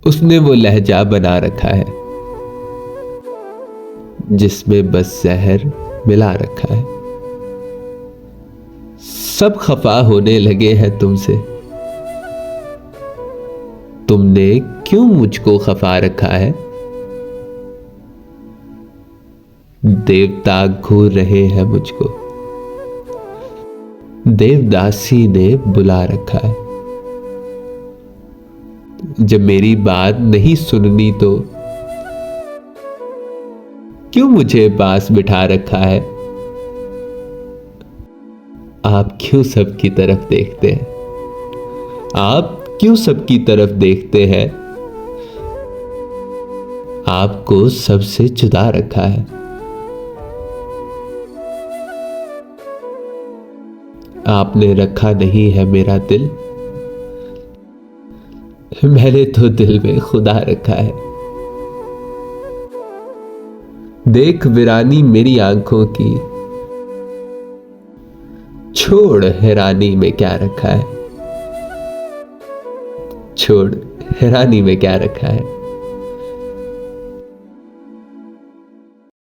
उसने वो लहजा बना रखा है जिसमें बस जहर मिला रखा है। सब खफा होने लगे हैं तुमसे, तुमने क्यों मुझको खफा रखा है। देवता घूर रहे हैं मुझको, देवदासी ने बुला रखा है। जब मेरी बात नहीं सुननी तो क्यों मुझे पास बिठा रखा है। आप क्यों सबकी तरफ देखते हैं, आप क्यों सबकी तरफ देखते हैं। आपको सबसे जुदा रखा है। आपने रखा नहीं है मेरा दिल, मैंने तो दिल में खुदा रखा है। देख वीरानी मेरी आंखों की, छोड़ हैरानी में क्या रखा है। छोड़ हैरानी में क्या रखा है।